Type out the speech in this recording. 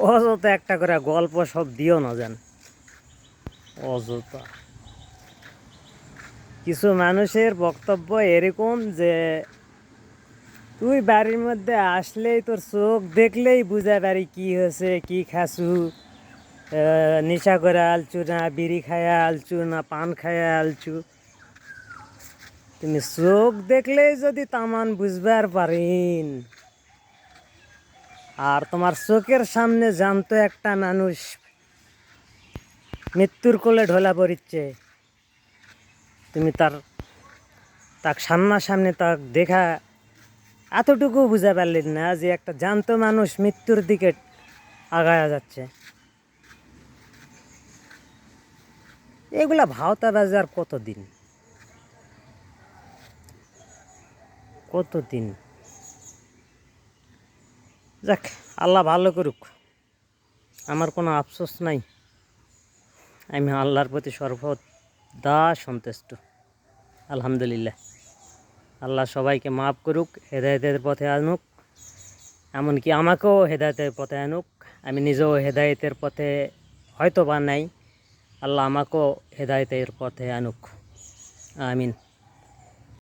অযথা একটা করে গল্প সব দিও না যেন, অযথা। কিছু মানুষের বক্তব্য এরকম যে তুই বাড়ির মধ্যে আসলেই তোর চোখ দেখলেই বুঝা পারি কি হয়েছে, কি খাসু, নেশা করে আলছু না বিড়ি খায়া আলছু না পান খায়া আলছু। তুমি চোখ দেখলেই যদি তামান বুঝবার পারেন, আর তোমার চোখের সামনে জানতো একটা মানুষ মৃত্যুর কোলে ঢোলা পড়িচ্ছে, তুমি তাক সামনাসামনি তাক দেখা এতটুকু বুঝা পারলেন না যে একটা জ্যান্ত মানুষ মৃত্যুর দিকে আগায়া যাচ্ছে। এগুলা ভাওতাবাজি আর কতদিন কতদিন। যাক, আল্লাহ ভালো করুক, আমার কোনো আফসোস নাই। আমি আল্লাহর প্রতি সর্বদা সন্তুষ্ট, আলহামদুলিল্লাহ। আল্লাহ সবাইকে মাফ করুক, হেদায়েতের পথে আনুক, এমনকি আমাকেও হেদায়েতের পথে আনুক। আমি নিজেও হেদায়েতের পথে হয়তো বা নাই, আল্লাহ আমাকেও হেদায়েতের পথে আনুক, আমিন।